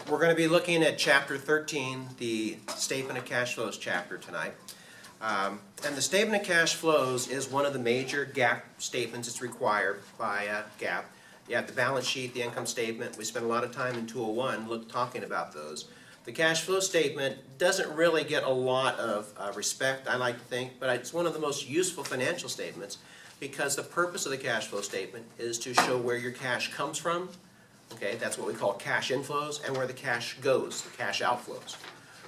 We're going to be looking at Chapter 13, the Statement of Cash Flows chapter tonight. And the Statement of Cash Flows is one of the major GAAP statements that's required by GAAP. You have the balance sheet, the income statement. We spent a lot of time in 201 talking about those. The cash flow statement doesn't really get a lot of respect, I like to think, but it's one of the most useful financial statements because the purpose of the cash flow statement is to show where your cash comes from. Okay, that's what we call cash inflows, and where the cash goes, the cash outflows.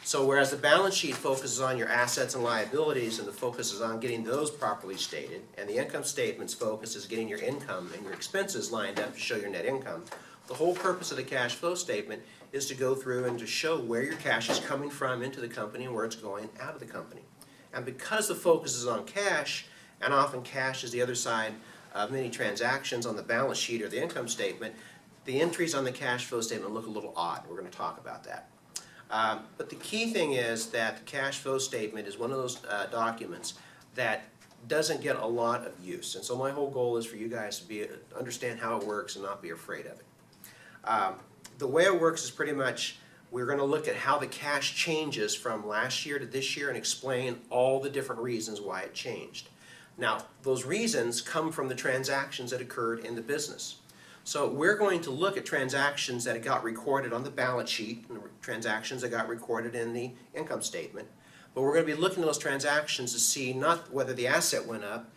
So whereas the balance sheet focuses on your assets and liabilities and the focus is on getting those properly stated, and the income statement's focus is getting your income and your expenses lined up to show your net income, the whole purpose of the cash flow statement is to go through and to show where your cash is coming from into the company and where it's going out of the company. And because the focus is on cash, and often cash is the other side of many transactions on the balance sheet or the income statement, the entries on the cash flow statement look a little odd. We're going to talk about that. But the key thing is that the cash flow statement is one of those documents that doesn't get a lot of use. And so my whole goal is for you guys to understand how it works and not be afraid of it. The way it works is pretty much we're going to look at how the cash changes from last year to this year and explain all the different reasons why it changed. Now, those reasons come from the transactions that occurred in the business. So we're going to look at transactions that got recorded on the balance sheet and transactions that got recorded in the income statement. But we're going to be looking at those transactions to see not whether the asset went up,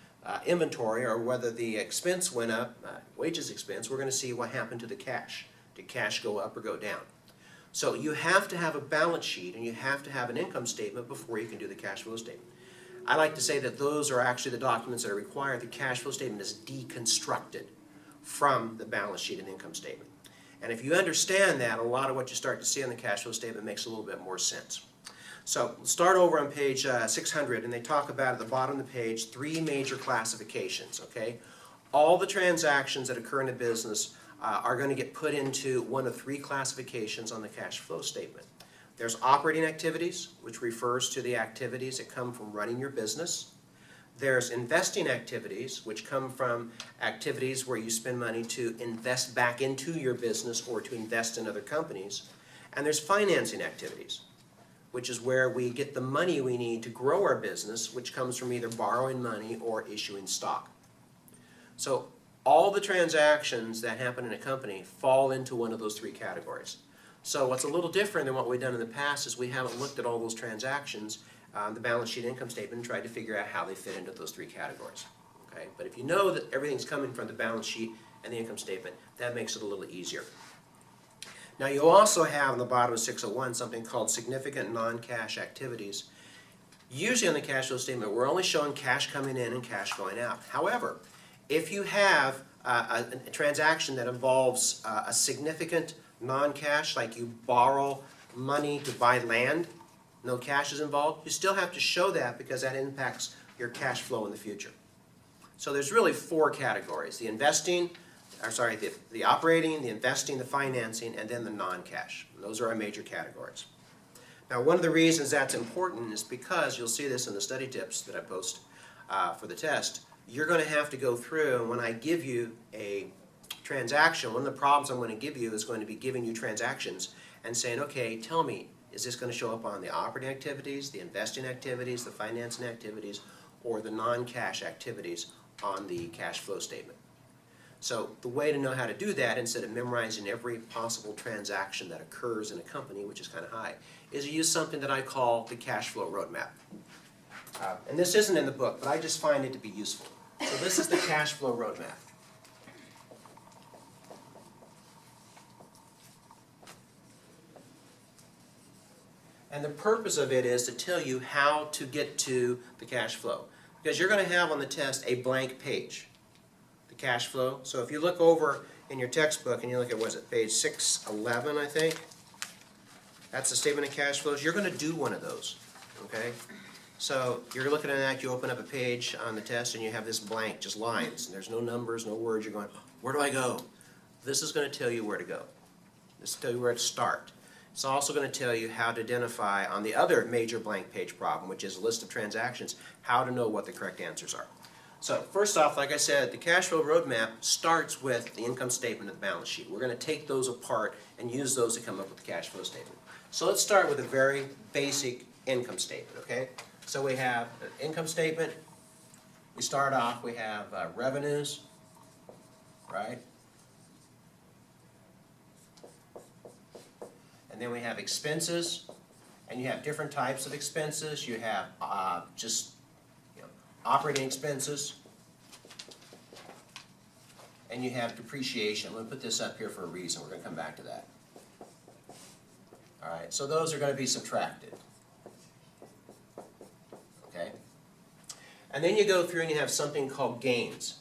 inventory, or whether the expense went up, wages expense. We're going to see what happened to the cash. Did cash go up or go down? So you have to have a balance sheet and you have to have an income statement before you can do the cash flow statement. I like to say that those are actually the documents that are required. The cash flow statement is deconstructed from the balance sheet and income statement. And if you understand that, a lot of what you start to see on the cash flow statement makes a little bit more sense. So let's start over on page 600, and they talk about at the bottom of the page 3 major classifications. Okay, all the transactions that occur in a business are going to get put into one of 3 classifications on the cash flow statement. There's operating activities, which refers to the activities that come from running your business. There's investing activities, which come from activities where you spend money to invest back into your business or to invest in other companies. And there's financing activities, which is where we get the money we need to grow our business, which comes from either borrowing money or issuing stock. So all the transactions that happen in a company fall into one of those 3 categories. So what's a little different than what we've done in the past is we haven't looked at all those transactions the balance sheet income statement and tried to figure out how they fit into those 3 categories. Okay? But if you know that everything's coming from the balance sheet and the income statement, that makes it a little easier. Now you also have on the bottom of 601 something called significant non-cash activities. Usually on the cash flow statement we're only showing cash coming in and cash going out. However, if you have a transaction that involves a significant non-cash, like you borrow money to buy land, no cash is involved, you still have to show that because that impacts your cash flow in the future. So there's really 4 categories: the investing, the operating, the investing, the financing, and then the non-cash. Those are our major categories. Now one of the reasons that's important is because you'll see this in the study tips that I post for the test. You're going to have to go through, and when I give you a transaction, one of the problems I'm going to give you is going to be giving you transactions and saying, okay, tell me, is this going to show up on the operating activities, the investing activities, the financing activities, or the non-cash activities on the cash flow statement? So the way to know how to do that, instead of memorizing every possible transaction that occurs in a company, which is kind of high, is to use something that I call the cash flow roadmap. And this isn't in the book, but I just find it to be useful. So this is the cash flow roadmap. And the purpose of it is to tell you how to get to the cash flow. Because you're going to have on the test a blank page, the cash flow. So if you look over in your textbook and you look at, what is it, page 611, I think? That's the statement of cash flows. You're going to do one of those, okay? So you're looking at that, you open up a page on the test and you have this blank, just lines. And there's no numbers, no words. You're going, where do I go? This is going to tell you where to go. This will tell you where to start. It's also going to tell you how to identify on the other major blank page problem, which is a list of transactions, how to know what the correct answers are. So first off, like I said, the cash flow roadmap starts with the income statement and the balance sheet. We're going to take those apart and use those to come up with the cash flow statement. So let's start with a very basic income statement, okay? So we have an income statement. We start off, we have revenues, right? And then we have expenses, and you have different types of expenses. You have operating expenses, and you have depreciation. I'm going to put this up here for a reason. We're going to come back to that. All right, so those are going to be subtracted. Okay? And then you go through and you have something called gains.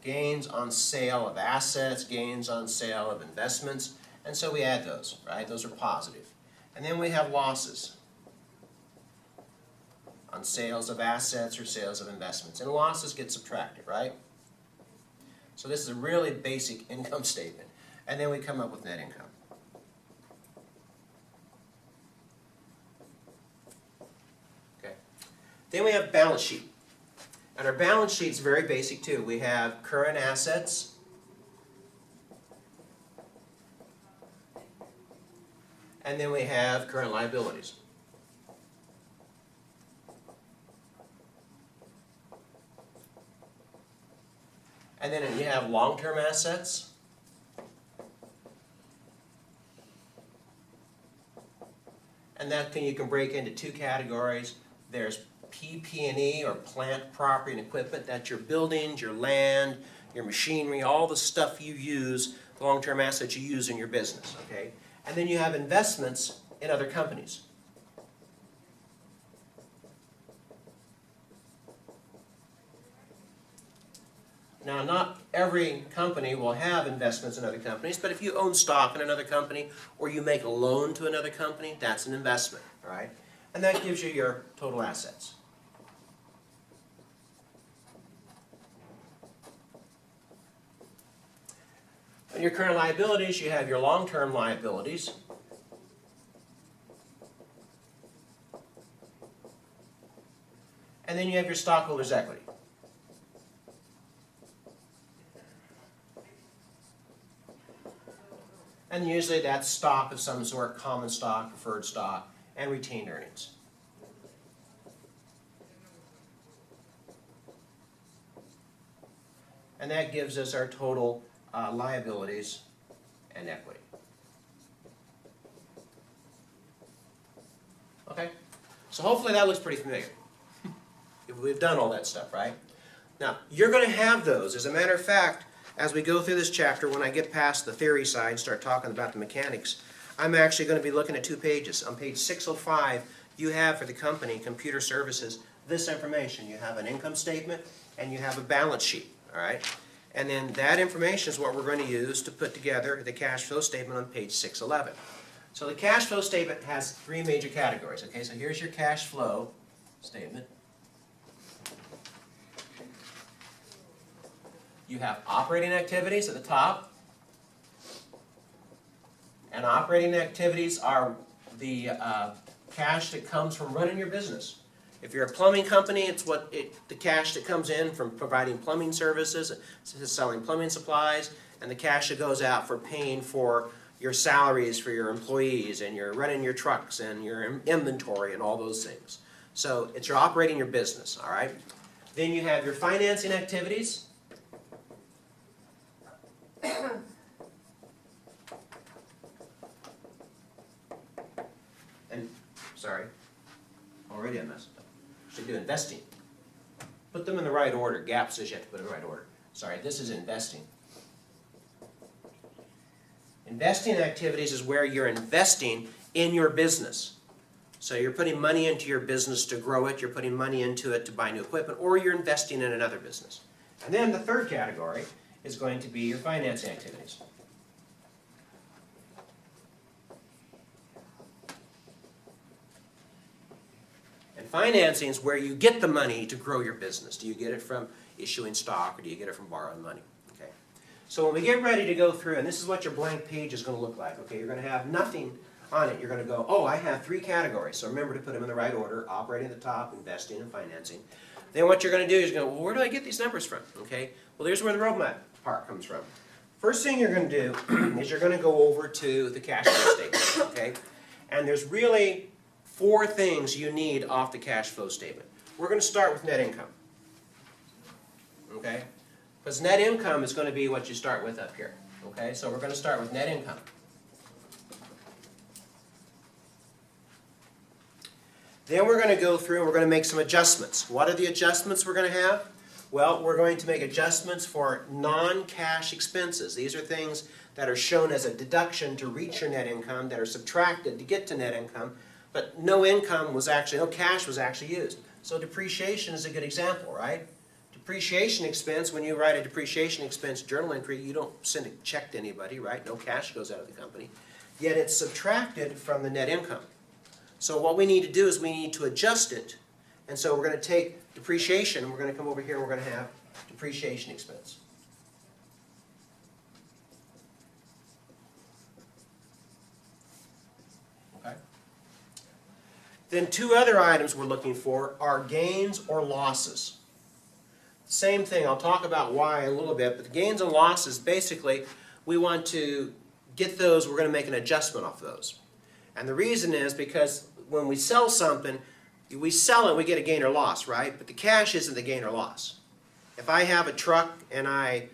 Gains on sale of assets, gains on sale of investments, and so we add those, right? Those are positive. And then we have losses on sales of assets or sales of investments. And losses get subtracted, right? So this is a really basic income statement. And then we come up with net income. Okay. Then we have balance sheet. And our balance sheet is very basic too. We have current assets, and then we have current liabilities. And then you have long-term assets. And that you can break into two categories. There's PP&E, or plant, property, and equipment. That's your buildings, your land, your machinery, all the stuff you use, the long-term assets you use in your business, okay? And then you have investments in other companies. Now, not every company will have investments in other companies, but if you own stock in another company or you make a loan to another company, that's an investment, all right? And that gives you your total assets. And your current liabilities, you have your long-term liabilities. And then you have your stockholders' equity. And usually that's stock of some sort, common stock, preferred stock, and retained earnings. And that gives us our total liabilities and equity. Okay? So hopefully that looks pretty familiar. We've done all that stuff, right? Now, you're going to have those. As a matter of fact, as we go through this chapter, when I get past the theory side and start talking about the mechanics, I'm actually going to be looking at 2 pages. On page 605, you have for the company, Computer Services, this information. You have an income statement and you have a balance sheet, all right? And then that information is what we're going to use to put together the cash flow statement on page 611. So the cash flow statement has 3 major categories, okay? So here's your cash flow statement. You have operating activities at the top. And operating activities are the cash that comes from running your business. If you're a plumbing company, it's the cash that comes in from providing plumbing services, selling plumbing supplies, and the cash that goes out for paying for your salaries for your employees, and you're running your trucks and your inventory and all those things. So it's your operating your business, all right? Then you have your financing activities. And, sorry, already I messed up. Should do investing. Put them in the right order. GAP says you have to put it in the right order. Sorry, this is investing. Investing activities is where you're investing in your business. So you're putting money into your business to grow it, you're putting money into it to buy new equipment, or you're investing in another business. And then the third category is going to be your financing activities. And financing is where you get the money to grow your business. Do you get it from issuing stock, or do you get it from borrowing money? Okay. So when we get ready to go through, and this is what your blank page is going to look like. Okay, you're going to have nothing on it. You're going to go, oh, I have 3 categories. So remember to put them in the right order: operating at the top, investing, and financing. Then what you're going to do is you're going to, well, where do I get these numbers from? Okay, well, here's where the roadmap part comes from. First thing you're going to do is you're going to go over to the cash flow statement, okay? And there's really 4 things you need off the cash flow statement. We're going to start with net income, okay? Because net income is going to be what you start with up here, okay? So we're going to start with net income. Then we're going to go through and we're going to make some adjustments. What are the adjustments we're going to have? Well, we're going to make adjustments for non-cash expenses. These are things that are shown as a deduction to reach your net income, that are subtracted to get to net income, but no cash was actually used. So depreciation is a good example, right? Depreciation expense, when you write a depreciation expense journal entry, you don't send a check to anybody, right? No cash goes out of the company. Yet it's subtracted from the net income. So what we need to do is we need to adjust it. And so we're going to take depreciation, and we're going to come over here and we're going to have depreciation expense. Okay. Then 2 other items we're looking for are gains or losses. Same thing, I'll talk about why a little bit, but the gains and losses, basically, we want to get those, we're going to make an adjustment off those. And the reason is because when we sell something, we sell it, we get a gain or loss, right? But the cash isn't the gain or loss. If I have a truck and I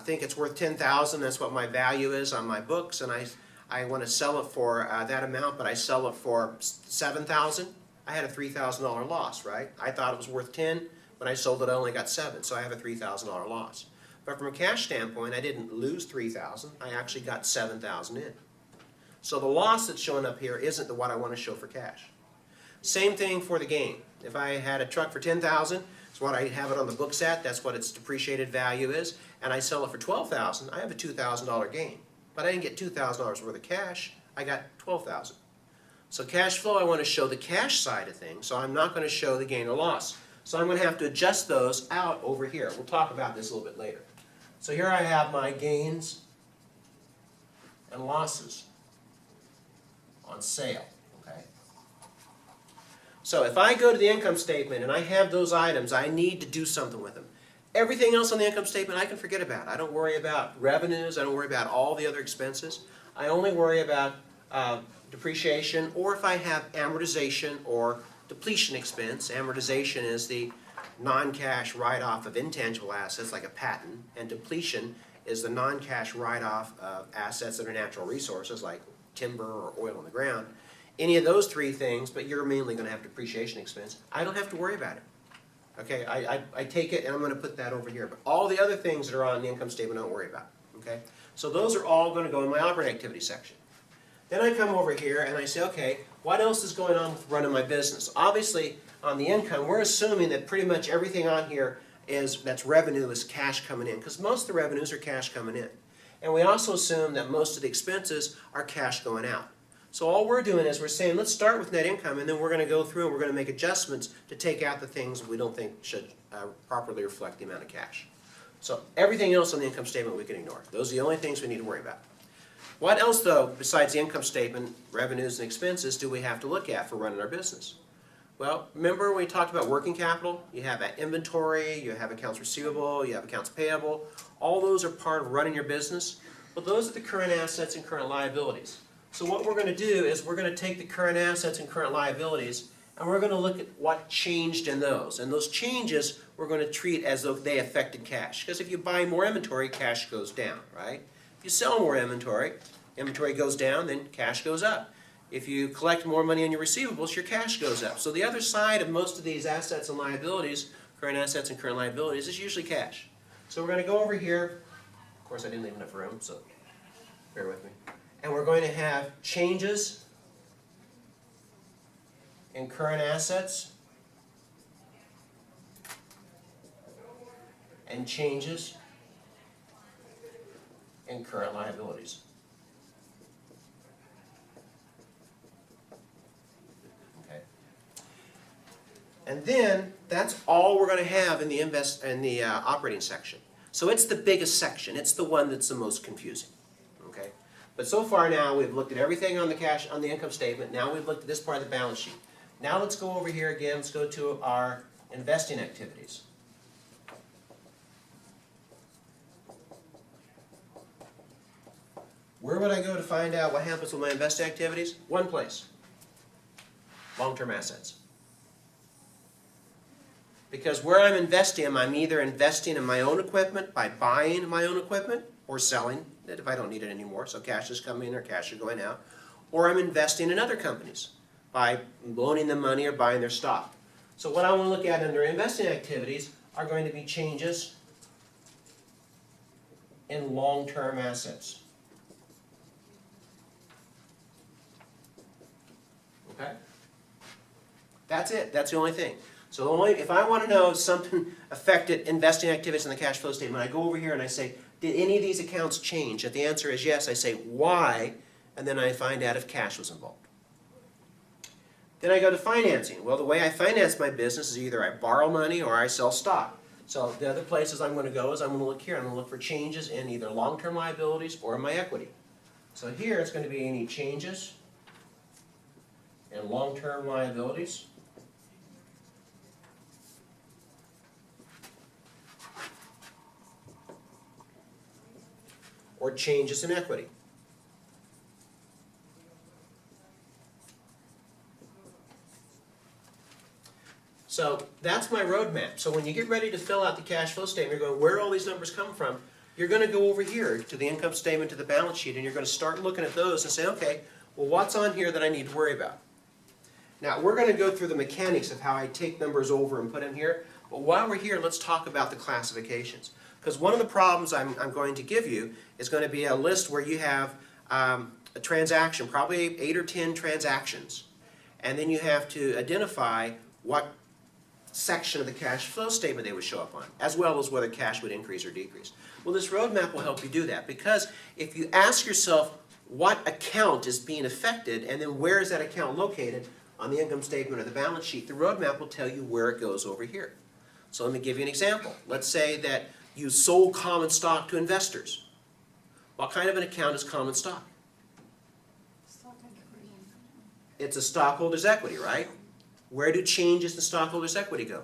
think it's worth $10,000, that's what my value is on my books, and I want to sell it for that amount, but I sell it for $7,000, I had a $3,000 loss, right? I thought it was worth 10, when I sold it I only got 7, so I have a $3,000 loss. But from a cash standpoint, I didn't lose $3,000, I actually got $7,000 in. So the loss that's showing up here isn't what I want to show for cash. Same thing for the gain. If I had a truck for $10,000, it's what I have it on the books at, that's what its depreciated value is, and I sell it for $12,000, I have a $2,000 gain. But I didn't get $2,000 worth of cash, I got $12,000. So cash flow, I want to show the cash side of things, so I'm not going to show the gain or loss. So I'm going to have to adjust those out over here. We'll talk about this a little bit later. So here I have my gains and losses on sale. Okay. So if I go to the income statement and I have those items, I need to do something with them. Everything else on the income statement I can forget about. I don't worry about revenues. I don't worry about all the other expenses. I only worry about depreciation, or if I have amortization or depletion expense. Amortization is the non-cash write-off of intangible assets like a patent, and depletion is the non-cash write-off of assets that are natural resources like timber or oil in the ground. Any of those 3 things, but you're mainly going to have depreciation expense, I don't have to worry about it. Okay, I take it and I'm going to put that over here. But all the other things that are on the income statement I don't worry about. Okay, so those are all going to go in my operating activity section. Then I come over here and I say, okay, what else is going on with running my business? Obviously, on the income, we're assuming that pretty much everything on here that's revenue is cash coming in, because most of the revenues are cash coming in. And we also assume that most of the expenses are cash going out. So all we're doing is we're saying, let's start with net income, and then we're going to go through and we're going to make adjustments to take out the things we don't think should properly reflect the amount of cash. So everything else on the income statement we can ignore. Those are the only things we need to worry about. What else, though, besides the income statement, revenues and expenses, do we have to look at for running our business? Well, remember we talked about working capital? You have inventory, you have accounts receivable, you have accounts payable. All those are part of running your business. Well, those are the current assets and current liabilities. So what we're going to do is we're going to take the current assets and current liabilities, and we're going to look at what changed in those. And those changes we're going to treat as though they affected cash. Because if you buy more inventory, cash goes down, right? If you sell more inventory, inventory goes down, then cash goes up. If you collect more money on your receivables, your cash goes up. So the other side of most of these assets and liabilities, current assets and current liabilities, is usually cash. So we're going to go over here. Of course, I didn't leave enough room, so bear with me. And we're going to have changes in current assets and changes in current liabilities. Okay. And then that's all we're going to have in the operating section. So it's the biggest section. It's the one that's the most confusing. Okay. But so far now we've looked at everything on the income statement. Now we've looked at this part of the balance sheet. Now let's go over here again. Let's go to our investing activities. Where would I go to find out what happens with my investing activities? One place. Long-term assets. Because where I'm investing, I'm either investing in my own equipment by buying my own equipment or selling it if I don't need it anymore, so cash is coming in or cash is going out, or I'm investing in other companies by loaning them money or buying their stock. So what I want to look at under investing activities are going to be changes in long-term assets. Okay? That's it. That's the only thing. So if I want to know if something affected investing activities in the cash flow statement, I go over here and I say, did any of these accounts change? If the answer is yes, I say why, and then I find out if cash was involved. Then I go to financing. Well, the way I finance my business is either I borrow money or I sell stock. So the other places I'm going to go is I'm going to look here. I'm going to look for changes in either long-term liabilities or my equity. So here it's going to be any changes in long-term liabilities or changes in equity. So that's my roadmap. So when you get ready to fill out the cash flow statement, you're going, where do all these numbers come from? You're going to go over here to the income statement, to the balance sheet, and you're going to start looking at those and say, okay, well, what's on here that I need to worry about? Now, we're going to go through the mechanics of how I take numbers over and put them here. But while we're here, let's talk about the classifications. Because one of the problems I'm going to give you is going to be a list where you have a transaction, probably 8 or 10 transactions. And then you have to identify what section of the cash flow statement they would show up on, as well as whether cash would increase or decrease. Well, this roadmap will help you do that, because if you ask yourself what account is being affected and then where is that account located on the income statement or the balance sheet, the roadmap will tell you where it goes over here. So let me give you an example. Let's say that you sold common stock to investors. What kind of an account is common stock? It's a stockholder's equity, right? Where do changes in stockholder's equity go?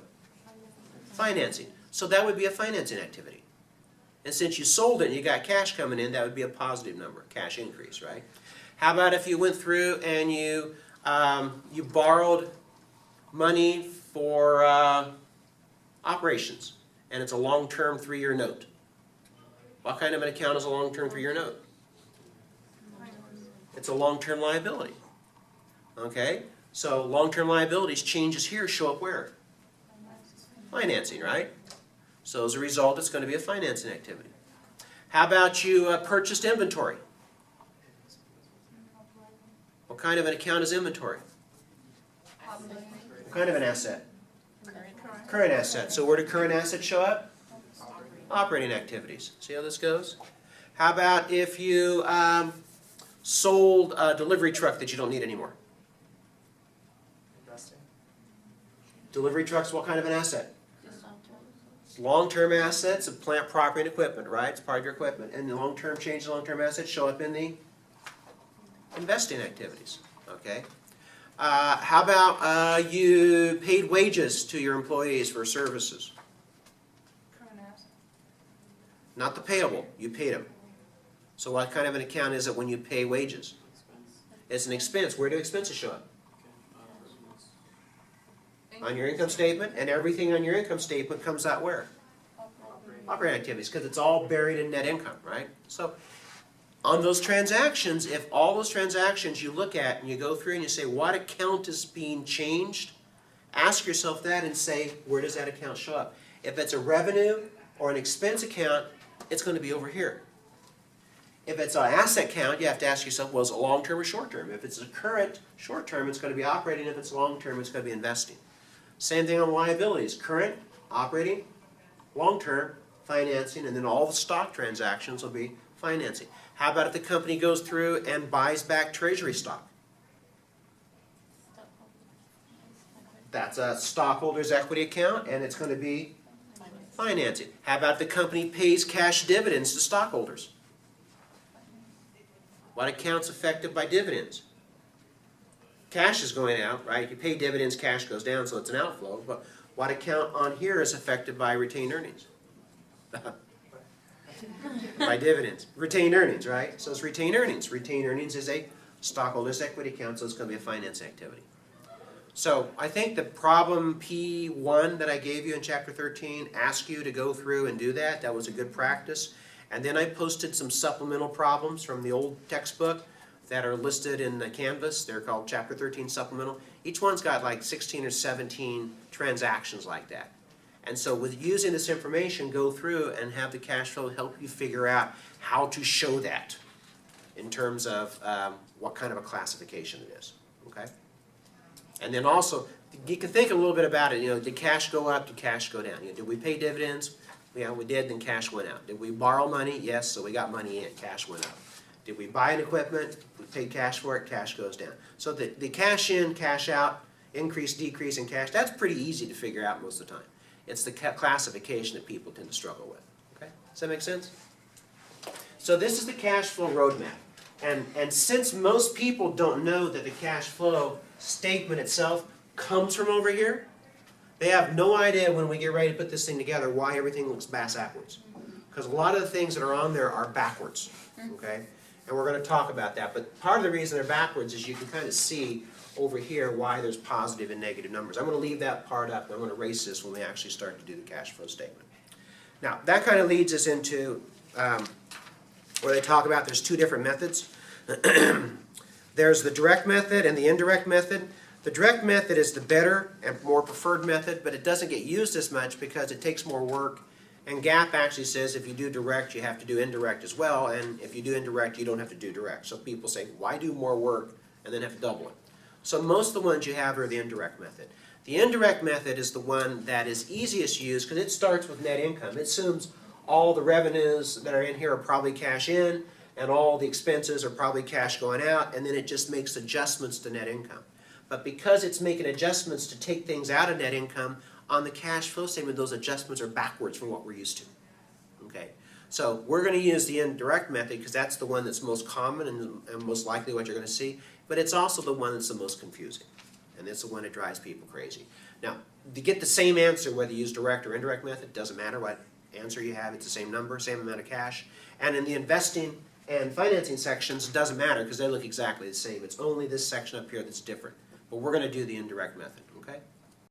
Financing. So that would be a financing activity. And since you sold it and you got cash coming in, that would be a positive number, cash increase, right? How about if you went through and you borrowed money for operations, and it's a long-term 3-year note? What kind of an account is a long-term 3-year note? It's a long-term liability. Okay? So long-term liabilities, changes here show up where? Financing, right? So as a result, it's going to be a financing activity. How about you purchased inventory? What kind of an account is inventory? What kind of an asset? Current asset. So where do current assets show up? Operating activities. See how this goes? How about if you sold a delivery truck that you don't need anymore? Delivery trucks, what kind of an asset? It's long-term assets of plant, property, and equipment, right? It's part of your equipment. And the long-term changes, long-term assets show up in the investing activities. Okay. How about you paid wages to your employees for services? Current asset. Not the payable. You paid them. So what kind of an account is it when you pay wages? It's an expense. Where do expenses show up? On your income statement, and everything on your income statement comes out where? Operating activities, because it's all buried in net income, right? So on those transactions, if all those transactions you look at and you go through and you say, what account is being changed? Ask yourself that and say, where does that account show up? If it's a revenue or an expense account, it's going to be over here. If it's an asset account, you have to ask yourself, well, is it long-term or short-term? If it's a current short-term, it's going to be operating. If it's long-term, it's going to be investing. Same thing on liabilities. Current, operating, long-term, financing, and then all the stock transactions will be financing. How about if the company goes through and buys back treasury stock? That's a stockholder's equity account, and it's going to be financing. How about if the company pays cash dividends to stockholders? What account's affected by dividends? Cash is going out, right? If you pay dividends, cash goes down, so it's an outflow. But What account on here is affected by retained earnings? By dividends. Retained earnings, right? So it's retained earnings. Retained earnings is a stockholders' equity account, so it's going to be a finance activity. So I think the problem P1 that I gave you in Chapter 13 asked you to go through and do that. That was a good practice. And then I posted some supplemental problems from the old textbook that are listed in the Canvas. They're called Chapter 13 Supplemental. Each one's got like 16 or 17 transactions like that. And so with using this information, go through and have the cash flow help you figure out how to show that in terms of what kind of a classification it is, okay? And then also, you can think a little bit about it, did cash go up, did cash go down? Did we pay dividends? Yeah, we did, then cash went out. Did we borrow money? Yes, so we got money in, cash went up. Did we buy an equipment? We paid cash for it, cash goes down. So the cash in, cash out, increase, decrease in cash, that's pretty easy to figure out most of the time. It's the classification that people tend to struggle with. Okay? Does that make sense? So this is the cash flow roadmap. And since most people don't know that the cash flow statement itself comes from over here, they have no idea when we get ready to put this thing together why everything looks backwards. Because a lot of the things that are on there are backwards. Okay? And we're going to talk about that. But part of the reason they're backwards is you can kind of see over here why there's positive and negative numbers. I'm going to leave that part up. I'm going to erase this when we actually start to do the cash flow statement. Now, that kind of leads us into where they talk about there's two different methods. There's the direct method and the indirect method. The direct method is the better and more preferred method, but it doesn't get used as much because it takes more work. And GAAP actually says if you do direct, you have to do indirect as well, and if you do indirect, you don't have to do direct. So people say, why do more work and then have to double it? So most of the ones you have are the indirect method. The indirect method is the one that is easiest to use because it starts with net income. It assumes all the revenues that are in here are probably cash in, and all the expenses are probably cash going out, and then it just makes adjustments to net income. But because it's making adjustments to take things out of net income, on the cash flow statement, those adjustments are backwards from what we're used to. Okay? So we're going to use the indirect method because that's the one that's most common and most likely what you're going to see, but it's also the one that's the most confusing, and it's the one that drives people crazy. Now, to get the same answer, whether you use direct or indirect method, doesn't matter what answer you have, it's the same number, same amount of cash. And in the investing and financing sections, it doesn't matter because they look exactly the same. It's only this section up here that's different. But we're going to do the indirect method, okay?